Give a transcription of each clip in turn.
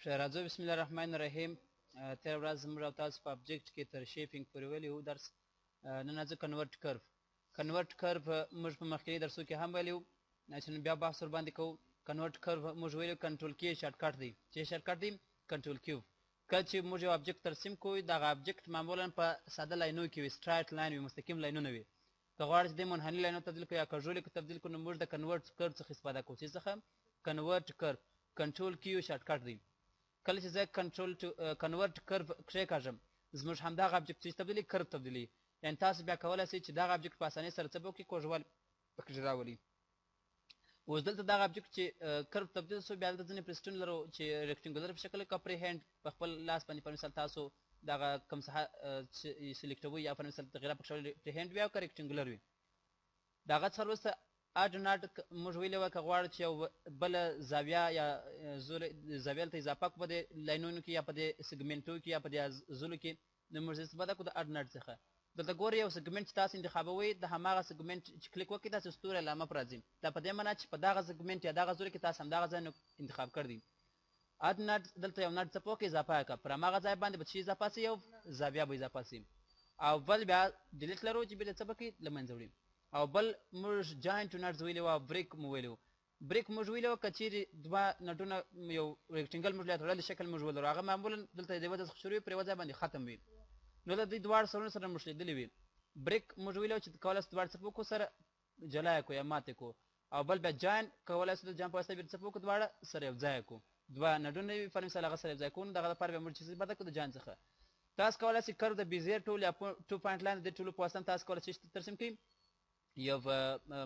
راځو بسم الله الرحمن الرحیم. تېره ورځ زموږ او تاسو په ابجکټ کې تر شیپینګ پورې ویلي وو درس. نن راځو کنورټ کرف موږ په مخکیني درسو کې هم ویلي وو، چې نن بیا بحث ورباندې کوو. کنورټ کرف موږ ویلي کنټرول کې شارټکټ دی. چې شارټکټ دی کنټرول کیو. کله چې موږ یو ابجکټ ترسیم کوو دغه ابجکټ معمولا په ساده لاینو کې وي، سټرایټ لاین وي، مستقیم لاینونه وي. که غواړئ چې د منحني لاینو تبدیل کړو یا کژولي کې تبدیل کړو نو موږ د کنورټ کرف څخه استفاده کوو. چې څخه کنورټ کرف کنټرول کیو شارټکټ دی. کله چې زه کنورټ کرف کښېکاږم زموږ همدغه ابجکټ چې تبدیلي کرف تبدیلي، یعنې تاسو بیا کولی شئ چې دغه ابجکټ په اسانۍ سره څه وکړي، کوږوالی پکې راولي. اوس دلته دغه ابجکټ چې کرف تبدیل شو، بیا دلته ځینې پرسټون لرو چې ریکټنګولر په شکل کپري هینډ په خپل لاس باندې په مثال تاسو دغه کوم ساحه سلیکټوئ یا په مثال تغیره پکې شوی پري هینډ وي او که ریکټنګولر وي. دغه څخه وروسته اډ ناټ موږ ویلې وه که غواړو چې یو بله زاویه یا زاویه دلته اضافه کړو په دې لاینونو کې یا په دې سګمنټو کې یا په دې زلو کې، نو موږ استفاده کړو د اډ ناټ څخه. دلته ګورئ یو سګمنټ چې تاسو انتخابوئ د هماغه سګمنټ چې کلیک وکړئ داسې ستوري علامه پر راځي. دا په دې معنا چې په دغه سګمنټ یا دغه زلو کې تاسو همدغه ځای انتخاب کړی دی. اډ ناټ دلته یو ناټ څه په وکړئ اضافه کړه، پر هماغه ځای باندې به چې اضافه شي یو زاویه به اضافه شي. او بل بیا ډیلیټ لرو چې بیا څه به کړي له منځه وړي. او بل موږ جاینټ نټس ویلي وو، بریک مو ویلي وو. بریک موږ ویلي وو که چیرې دوه نټونه یو ریکټنګل موږ له تړلي شکل موږ ولرو، هغه معمولا دلته د یوه ځای څخه شروع وي پر یوه ځای باندې ختم وي، نو د دې دواړو سرونه سره نښلېدلي وي. بریک موږ ویلي وو چې کولی شو دواړه څه وکړو سره جلا یې کړو یا ماتې کړو. او بل بیا جاین کولی شو د جان په واسطه بیا څه وکړو دواړه سره یو ځای کړو. دوه نټونه وي فر مثال هغه سره یو ځای کړو، نو دغه لپاره بیا موږ چې استفاده کړو د جاین څخه. تاسو کولی شئ کرو د بیزیر ټول یا 2 پوینټ لاین د دې ټولو په واسطه تاسو کولی شئ ترسیم کړئ یو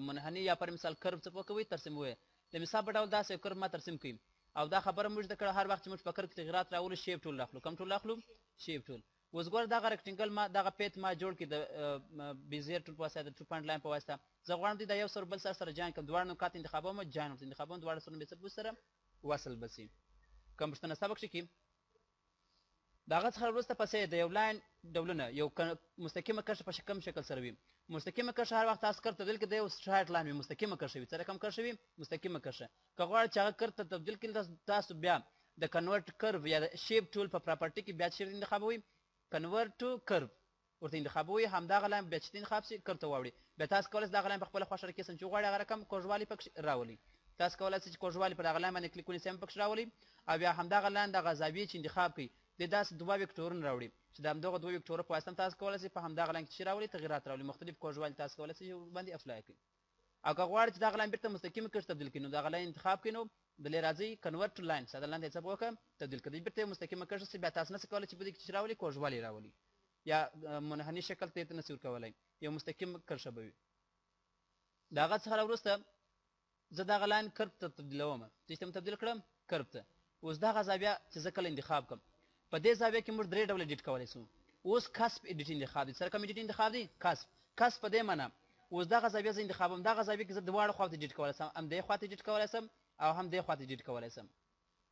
منحني یا پر مثال کرب څه وکوئ ترسیم وي. د مثال په ډول داسې یو کرب ما ترسیم کړئ. او دا خبره موږ زده کړه هر وخت چې موږ په کرب کې تغیرات راولو شیپ ټول راخلو. کوم ټول راخلو؟ شیپ ټول. اوس ګوره دغه ریکټنګل ما دغه پیت ما جوړ کړي د بیزیر ټول په واسطه د 2 پوینټ لاین په واسطه. زه غواړم د یو سر بل سره جاین کړم، دواړه نقاط انتخابوم، جاین ورته انتخابوم، دواړه سرونه به څه سره وصل به شي. کوم پوښتنه سبق شي کې دغه څخه وروسته پسې د یو لاین ډولونه یو مستقیمه کرښه په کوم شکل سره وي. مستقیمه کرښه هر وخت تاسو کرښه تبدیل کړئ د یو سټرایټ لاین وي، مستقیمه کرښه وي. څه رقم کرښه وي؟ مستقیمه کرښه. که غواړئ چې هغه کرښه ته تبدیل کړئ تاسو بیا د کنورټ کرف یا د شیپ ټول په پراپرټي کې بیا چیرته انتخابوئ؟ کنورټ ټو کرف ورته انتخابوئ، همدغه لاین بیا چې انتخاب شي کرښ ته واوړي. بیا تاسو کولی شئ دغه لاین په خپله خوښه راکېسم چې غواړئ هغه رقم کوږوالی پکې راولي. تاسو کولی شئ چې کوږوالی پر هغه لاین باندې کلیک ونیسئ هم پکې راولي. او بیا همدغه لاین دغه زاویې چې انتخاب کړئ د داسې دوه ویکټورونه راوړي چې د همدغه دوه ویکټوره په واسطه تاسو کولی شئ په همدغه لاین کې چې راولي تغیرات راولي، مختلف کوږوالي تاسو کولی شئ باندې اپلای کړئ. او که غواړئ چې دغه لاین بېرته مستقیمه کرښې تبدیل کړئ نو دغه لاین انتخاب کړئ، نو دلې راځئ کنورټ لاین ساده لاین ته یې څه وکړه تبدیل کړئ، بېرته یې مستقیمه کرښه شي. بیا تاسو نشئ کولی چې په دې کې چې راولي کوږوالی راولي یا منحني شکل ته یې نشئ ورکولی، یو مستقیم کرښه به وي. د هغه څخه راوروسته زه دغه لاین کرب ته تبدیلوم، چې تبدیل کړم کرب ته. اوس دغه زاویه چې زه کله انتخاب کړم په دې زاویه کې موږ درې ډوله ایډیټ کولی شو. اوس کسب ایډیټ انتخاب دی. سره کوم ایډیټ انتخاب دی؟ کسب په دې معنا اوس دغه زاویه زه انتخابوم، دغه زاویه کې زه دواړو خواته ایډیټ کولی شم، هم دې خواته ایډیټ کولی شم او هم دې خواته ایډیټ کولی شم.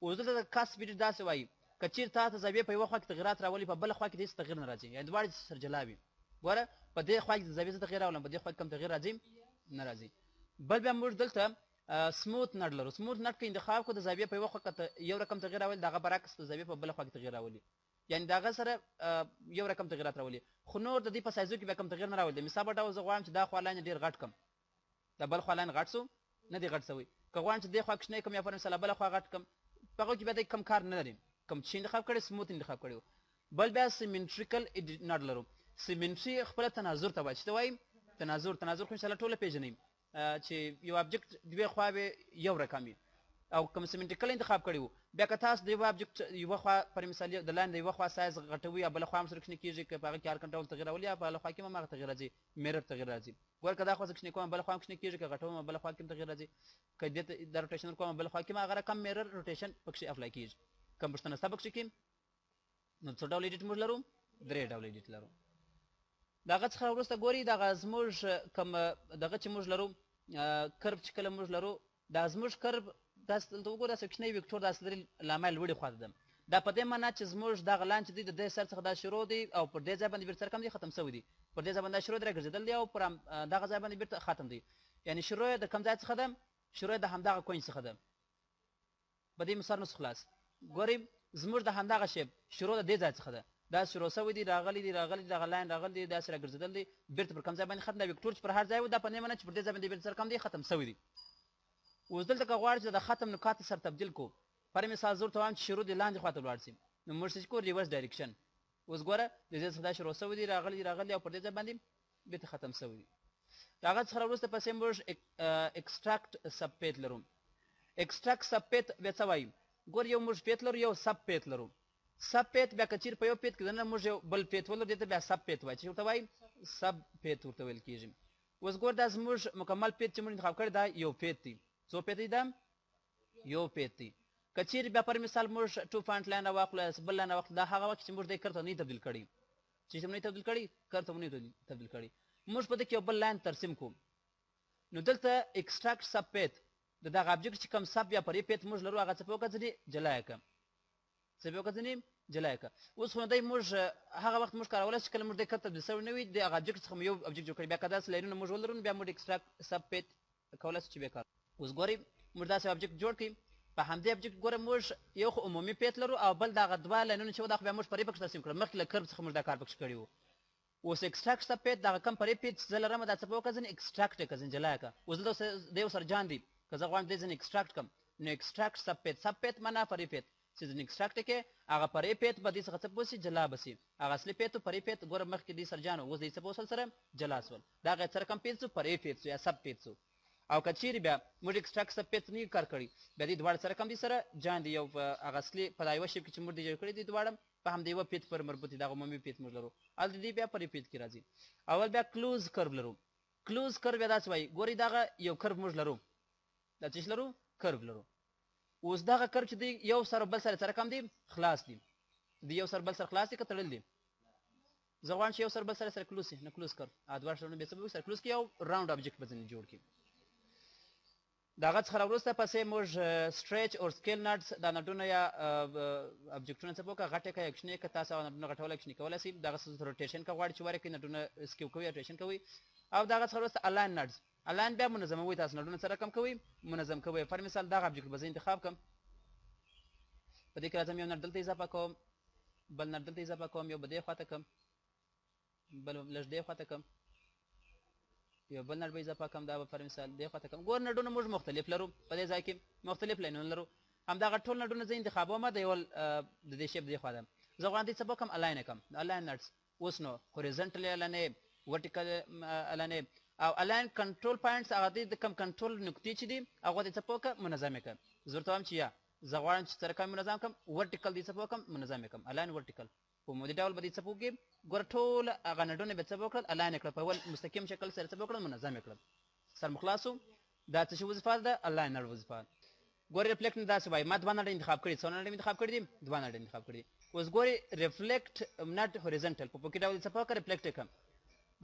اوس دلته د کسب ایډیټ داسې وایي که چېرې تا ته زاویې په یوه خوا کې تغیرات راولي په بله خوا کې د هېڅ تغیر نه راځي، یعنې دواړې سره جلا وي. ګوره په دې خوا کې د زاویې زه تغیر راولم، په دې خوا کې کوم تغیر راځي نه راځي. بل بیا موږ دلته سموث نټ لرو. سموث نټ کې انتخاب کړو د زاویې په یوه خوا کې یو رقم تغیر راولي، دغه برعکس د زاویې په بله خوا کې تغیر راولي، یعنې د هغه سره یو رقم تغیرات راولي، خو نور د دې په سایزو کې بیا کوم تغیر نه راولي. د مثال په ډول زه غواړم چې دا خوا لاین ډېر غټ کړم، د بل خوا لاین غټ شو نه دی غټ شوی. که غواړم چې دې خوا کوچنی کړم یا پر مثال بله خوا غټ کړم، په هغو کې بیا د کم کار نه لري. کوم چې انتخاب کړی سموث انتخاب کړی. بل بیا سیمنټریکل نټ لرو. سیمنټري خپله تناظر ته وایي. چې ته وایي تناظر خو انشاءالله ټوله پېژنئ چې یو ابجکټ دوې خواوې یو رقم وي. او کوم سیمنټریکل انتخاب کړی وو بیا که تاسو د یوه ابجکټ یوه خوا پر مثال د لاین د یوه خوا سایز غټوي یا بله خوا هم سره کوچني کېږي، که په هغه کې هر کوم ډول تغیر راولي یا په بله خوا کې هم هغه تغیر راځي، میرر تغیر راځي. ګوره که دا خوا زه کوچني کوم بله خوا هم کوچني کېږي، که غټوم بله خوا کې هم تغیر راځي، که دې ته دا روټیشن کوم بله خوا کې هم هغه رقم میرر روټیشن پکښې اپلای کېږي. کوم پوښتنه ستا پکښې کې نو څو ډول ایډیټ موږ لرو؟ درې ډوله ایډیټ لرو. د هغه څخه وروسته ګورئ دغه زموږ کوم دغه چې موږ لرو کرب چې کله موږ لرو دا زموږ کرب داسې دلته وګوره داسې کوچنی ویکټور داسې لري لامه لوړې خواته ده. دا په دې معنا چې زموږ دغه لاین چې دی د دې سر څخه دا شروع دی او پر دې ځای باندې بېرته سر کم دی ختم شوی دی، پر دې ځای باندې شروع دی راګرځېدل دی او پر دغه ځای باندې بېرته ختم دی. یعنې شروع یې د کوم ځای څخه ده؟ شروع یې د همدغه کوینج څخه ده. په دې مثال نو خلاص ګورئ زموږ د همدغه شیپ شروع د دې ځای څخه ده دا شروع سوی دی راغلی دی دغه لاین راغلی دی داسې راګرځېدل دی بېرته پر کوم ځای باندې ختم دا وکتور چې پر هر ځای و دا په دې معنی چې پر دې ځای باندې بېرته سره کم دی ختم سوی دی اوس دلته که غواړو چې د ختم نکات سره تبدیل کو پر مثال زه ورته وایم چې شروع دې لاندې خواته ولاړ شي نو موږ څه کوو ریورس ډایرکشن اوس ګوره د دې څخه دا شروع سوی دی راغلی او پر دې ځای باندې بېرته ختم سوی دی د هغه څخه وروسته پسې موږ اکسټراکټ سب پیت لرو اکسټراکټ سب پیت بیا څه وایي ګور یو موږ پیت لرو یو سب پیت لرو سب پیت بیا که چیرې په یو پیت کې دننه موږ یو بل پیت ولرو دې ته بیا سب پیت وایي چې ورته وایي سب پیت ورته ویل کېږي اوس ګور دا زموږ مکمل پیت چې موږ انتخاب کړی دا یو پیت دی څو پیت دی دا یو پیت دی که چیرې بیا پر مثال موږ 2 پوینټ لاین راواخلو بل لاین راواخلو دا هغه وخت چې موږ دې کرته نه تبدیل کړي چې موږ نه تبدیل کړي کرته نه تبدیل کړي موږ په دې کې یو بل لاین ترسیم کوو نو دلته اکسټراکټ سب پیت د دغه ابجکټ چې کوم سب یا پرې پیت موږ لرو هغه څه په وکړه جلا یې کړه څه په وکړه جلا یې کړه اوس خو دی موږ هغه وخت موږ کارولی چې کله موږ دې کرته تبدیل سوی نه وي د هغه ابجکټ څخه مو یو ابجکټ جوړ کړي بیا که داسې لاینونه موږ ولرو بیا موږ اکسټراکټ سب پیت کولی شو چې بیا کار اوس ګورئ موږ داسې ابجکټ جوړ کړي په همدې ابجکټ ګوره موږ یو خو عمومي پیت لرو او بل دغه دوه لاینونه چې و دا خو بیا موږ پرې پکښې ترسیم کړل مخکې له کرب څخه موږ دا کار پکښې کړي وو اوس اکسټراکټ سب پیت دغه کم پرې پیت چې زه لرم دا څه په وکړه ځینې اکسټراکټ یې کړه ځینې جلا یې کړه اوس دلته د یو سره جان دی که زه غواړم دې ځینې اکسټراکټ کړم نو اکسټراکټ سب پیت معنا پرې پیت چې ځینې اکسټراکټ یې کړې هغه پرې پیت به دې څخه څه پوسي جلا به سي هغه اصلي پیت پرې پیت ګوره مخکې دې سره جان اوس دې څه پوسل سره جلا سول دا هغه سره کم پیت سو پرې پیت سو یا سب پیت سو او که چیرې بیا موږ اکسټراکټ سب پیت نه کار کړي بیا دې دواړه سره کم دي سره جان دی یو هغه اصلي په دا یوه شیپ کې چې موږ دې جوړ کړي دي دواړه په همدې یوه پیت پر مربوط دي دغه عمومي پیت موږ لرو هلته دې بیا پرې پیت کې راځي اول بیا کلوز کرب لرو کلوز کرب بیا داسې وایي ګورئ دغه یو کرب موږ لرو دا څه لرو کرب لرو اوس دغه کرب چې دی یو سره بل سره کم دی خلاص دی د یو سره بل سره خلاص دی که تړل دی زه غواړم چې یو سره بل سره کلوز شي نه کلوز کرب دواړه سرونه بیا څه به سره کلوز کړي یو راوند ابجکټ به ځینې جوړ کړي د هغه څخه راوروسته پسې موږ سټریچ او سکیل نټس دا نټونه یا ابجکټونه څه په وکړه غټ یې کړئ اکشن یې کړه تاسو هغه نټونه غټولی اکشن یې کولی شئ دغه څه روټیشن که غواړئ چې ورکړئ نټونه سکیو کوئ یا روټیشن کوئ او د هغه څخه وروسته الاین نټس الاین بیا منظموئ تاسو نټونه سره کم کوئ منظم کوئ پر مثال دغه ابجکټ به زه انتخاب کړم په دې کې راځم یو نټ دلته اضافه کوم بل نټ دلته اضافه کوم یو به دې خواته کړم بل لږ دې خواته کړم یو بل نټ به اضافه کړم دا به پر مثال دې خواته کړم ګور نټونه موږ مختلف لرو په دې ځای کې مختلف لاینونه لرو همدغه ټول نټونه زه انتخابوم د یو د دې شیپ دې خوا ده زه غواړم دې څه به وکړم الاین یې کړم الاین نټس اوس نو هوریزنټل الاین ورټیکل الاین او الاین کنټرول پوینټس هغه د کم کنټرول نقطې چې دي هغه دې څه په وکړه منظم یې کړم زه ورته وایم چې یا زه غواړم چې سره کم منظم کړم ورټیکل دې څه په وکړم منظم یې کړم الاین ورټیکل په عمودي ډول به دې څه په وکړي ګوره ټول هغه نټونه به څه په وکړل الاین یې کړل په اول مستقیم شکل سره څه په وکړل منظم یې کړل سر مخلاص دا څه شي وظیفه ده الاین نټ وظیفه ګورې ریفلیکټ نه داسې وایي ما دوه نټ انتخاب کړي څو نټ انتخاب کړي دي دوه نټ انتخاب کړي اوس ګورې ریفلیکټ نټ هوریزنټل په پوکې ډول څه په وکړه ریفلیکټ یې کړم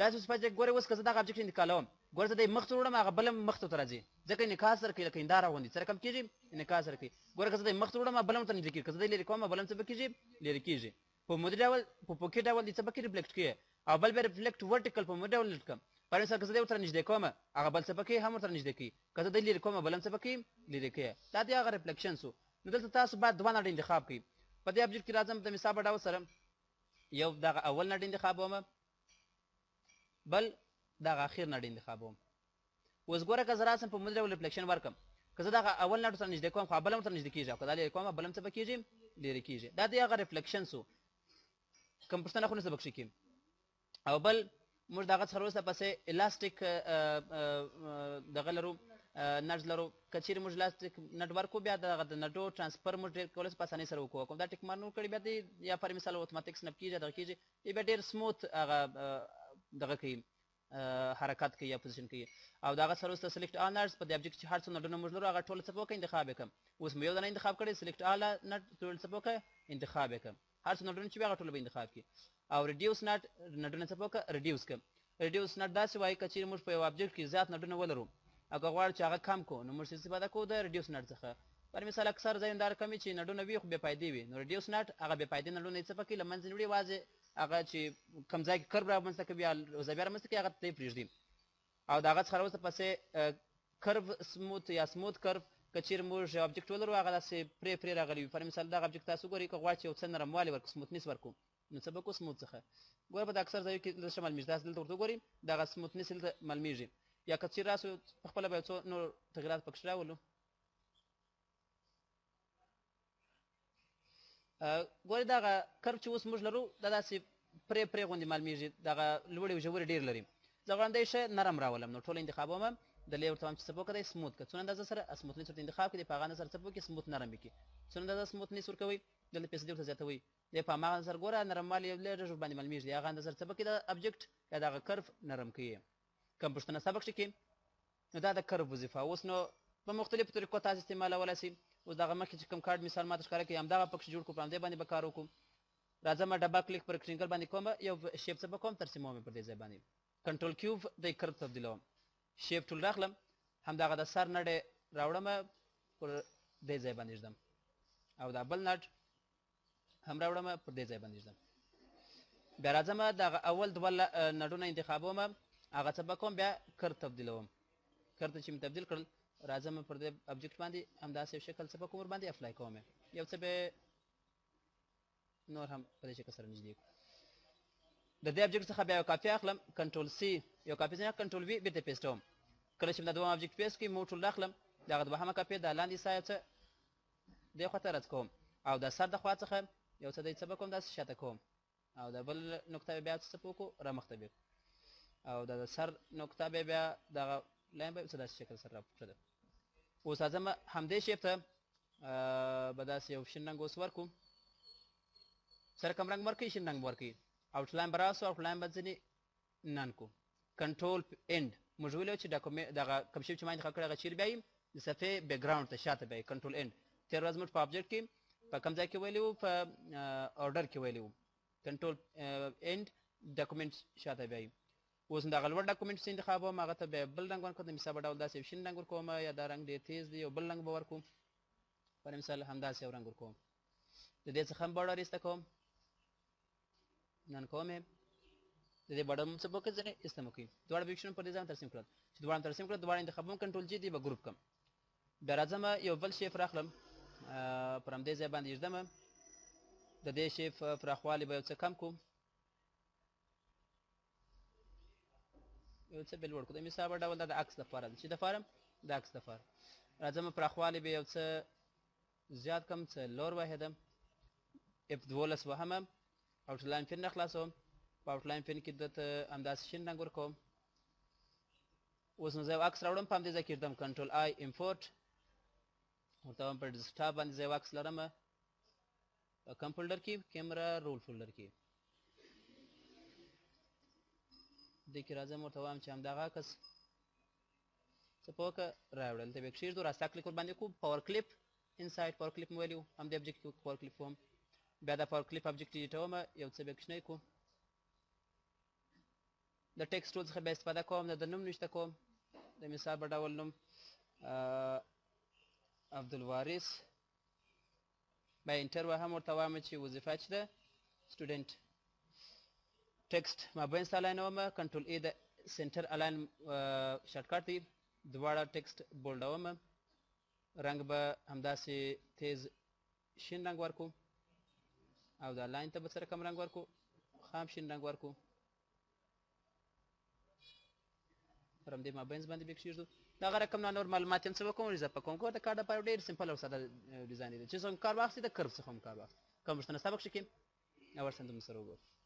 داسې وظیفه چې ګورې اوس که زه دغه ابجکټ انتقالوم ګوره زه د یې مخ ته وړم هغه بل هم مخ ته راځي ځکه انعکاس سره کوي لکه هنداره غوندې سره کم کېږي انعکاس سره کوي ګوره که زه د یې مخ ته وړم بل هم ورته نږدې کېږي که زه د یې لرې کوم بل هم څه به کېږي لرې کېږي په عمودي ډول په پوکې ډول دې څه به کې ریفلیکټ کړي او بل بیا ریفلیکټ ورټیکل په عمودي ډول کړم پر مثال که زه دې ورته نږدې کوم هغه بل څه به کوي هم ورته نږدې کوي که زه د لرې کوم بل هم څه به کوي لرې کوي دا د هغه ریفلیکشن سو نو دلته تاسو باید دوه نټ انتخاب کړئ په دې ابجکټ کې راځم د مثال په ډول سره یو دغه اول نټ انتخابوم بل دغه اخیر نټ انتخابوم اوس ګوره که زه راسم په عمودي ډول ریفلیکشن ورکړم که زه دغه اول نټ سره نږدې کوم خو بل هم ورته نږدې کېږي او که دا لرې کوم بل هم څه به کېږي لرې کېږي دا د هغه ریفلیکشن سو کوم پوښتنه خو نه څه بکشي کې او بل موږ دغه څخه وروسته پسې الاستیک دغه لرو نټ لرو که چیرې موږ الاستیک نټ ورکړو بیا دغه د نټو ټرانسفر موږ ډېر کولی شو په اسانۍ سره وکړو کوم دا ټیک مار نه کړي بیا دې یا پر مثال اتوماتیک سنپ کېږي دغه کېږي بیا ډېر سموث هغه دغه کوي حرکت کوي یا پوزیشن کوي او دغه سره وروسته سلیکټ آل نټس په دې ابجکټ چې هر څو نټونه موږ لرو هغه ټول څه په وکړه انتخاب یې کړم اوس مو یو دانه انتخاب کړی سلیکټ آل نټ ټول څه په وکړه انتخاب یې کړم هر څو نټونه چې وي هغه ټول به انتخاب کړي او ریډیوس نټ نټونه څه په وکړه ریډیوس کړم ریډیوس نټ داسې وایي که چیرې موږ په یو ابجکټ کې زیات نټونه ولرو او که غواړو چې هغه کم کړو نو موږ استفاده کوو د ریډیوس نټ څخه پر مثال اکثر ځایونه دا رقم وي چې نټونه وي خو بې فایدې وي نو ریډیوس نټ هغه بې فایدې نټونه یې څه په کوي له منځه نه وړي یوازې هغه چې کوم ځای کې کرب رامنځته کوي یا زاویه رامنځته کوي هغه ته یې پرېږدي او د هغه څخه وروسته پسې کرب سموت یا سموت کرب که چیرې موږ یو ابجکټ ولرو هغه داسې پرې راغلی وي. فار مثال دغه ابجکټ تاسو ګورئ که غواړئ چې یو څه نرموالی ورکړو سموتنیس ورکړو نو څه به کړو سموت څخه ګوره په د اکثر ځایو کې دلته معلومیږي داسې دلته ورته وګورئ دغه سموتنیس دلته معلومیږي یا که چیرې راسو پخپله به یو څو نور تغیرات پکښې راولو ګورئ دغه کرب چې اوس موږ لرو دا داسې پرې غوندې معلومیږي دغه لوړې او ژورې ډېر لري زه غواړم دی ښه نرم راولم نو ټوله انتخابوم د لې ورته وایم چې څه په وکړئ سموت کړه څونه اندازه سره سموتنیس ورته انتخاب کړئ په هغه اندازه سره څه په وکړئ سموت نرم وکړي څونه اندازه سموتنیس ورکوئ دلته پیسدي ورته زیاتوئ دی په هماغه اندازه ګوره نرموالی یو لږ باندې معلومیږي هغه اندازه څه پکې د ابجکټ یا دغه کرف نرم کوي کوم پوښتنه سبق کې نو دا د کرف وظیفه اوس نو په مختلفو طریقو تاسو استعمالولی شئ اوس دغه مخکې چې کوم کارډ مثال ماته ښکاره کړي همدغه پکښې جوړ کړو په همدې باندې به کار وکړو راځم ډبل کلیک پر رکټینګل باندې کوم یو شیپ څه به کوم ترسیموم پر دې ځای باندې کنټرول کیوب د کرف تبدیلوم شیپ ټول راخلم همدغه د سر نډې راوړم پر دې ځای باندې ږدم او دا بل نټ هم راوړم پر دې ځای باندې ږدم بیا راځم دغه اول دوه نټونه انتخابوم هغه څه به کوم بیا کرف تبدیلوم کرف چې مې تبدیل کړل راځم پر دې ابجکټ باندې همداسې یو شکل څه به کوم ورباندې اپلای کوم یو څه به نور هم په دې شکل سره نږدې کړو د دې ابجکټ څخه بیا یو کاپي اخلم کنټرول سی یو کاپي ځای کنټرول وی بیرته پیسټوم کله چې د دویم ابجکټ پیسټ کړم مو ټول راخلم دغه دوهمه کاپي د لاندې سایه څه دې خواته رد کوم او د سر د خوا څخه یو څه دی څه به کوم داسې شاته کوم او د بل نقطه بیا څه وکړو رامخته بیا او د سر نقطه بیا دغه لاین به څه داسې شکل سره راپورته ده اوس راځم همدې شیپ ته به داسې یو شین رنګ اوس ورکړو سره کوم رنګ ورکوي شین رنګ ورکوي آوټلاین به راسو آوټلاین به ځینې نن کو کنټرول اینډ موږ ویلو چې دغه کوم شی چې ما انتخاب کړی هغه چیرې بیایي د صفحې بیکګراونډ ته شاته بیایي کنټرول اینډ تېره ورځ موږ په ابجکټ کې په کوم ځای کې ویلي وو په order کې ویلي وو کنټرول اینډ ډاکومنټ شاته بیایي اوس دغه لوړ ډاکومنټ چې انتخابوم هغه ته بیا بل رنګ ورکړم د مثال په ډول داسې یو شین رنګ ورکوم یا دا رنګ ډېر تیز دی یو بل رنګ به ورکوم پر مثال همداسې یو رنګ ورکوم د دې څخه هم بارډر ایسته کوم نن کوم د دې بارډر هم څه به وکړي ځینې ایسته مو کوي دواړه ابجکټونه پر دې ځان ترسیم کړل چې دواړه ترسیم کړل دواړه انتخابوم کنټرول جي دی به ګروپ کړم بیا راځم یو بل شیپ راخلم پر همدې ځای باندې ږدم د دې شیپ پراخوالی به یو څه کم کړو یو څه به لوړ کړو د مثال په ډول دا د عکس دپاره ده چې دپاره د عکس دپاره راځم پراخوالی به یو څه زیات کم څه لور واحده F12 وهمه آوټلاین پین نه خلاصوم په آوټلاین پین کې دته همداسې شین رنګ ورکوم اوس نو زه یو عکس راوړم په همدې ځای کې ږدم کنټرول آی امپورټ ورته وایم په ډیسکټاپ باندې زه یو عکس لرم په کوم فولډر کې کیمرا رول فولډر کې دې کې راځم ورته وایم چې همدغه عکس څه په وکړه راوړل ته به کښېږدو راسته کلیک ورباندې کوو پاور کلیپ انسایډ پاور کلیپ مو ویلي وو همدې ابجکټ کې پاور کلیپ کوم بیا د پاور کلیپ ابجکټ ډیټوم یو څه به کوچنی کړو د ټکسټ ټول څخه بیا استفاده کوم د نوم نوشته کوم د مثال په ډول نوم عبدالوارث بیا انټر وهم ورته وایم چې وظیفه چې ده سټوډنټ ټکسټ مابین الاینوم کنټرول ای د سنټر الاین شارټکټ دی دواړه ټکسټ بولډوم رنګ به همداسې تیز شین رنګ ورکو او دا لاین ته به سره کم رنګ ورکو خام شین رنګ ورکو پر همدې مابینځ باندې به کښېږدو دغه رقم نه نور معلومات یم څه وکړم اضافه کوم کور د کار دپاره ډېر سمپل او ساده ډیزاین دی چې څوم کار واخلي د کرب څخه هم کار واخلي کوم پوښتنه سبق شي کې او ورسره موږ سره وګورو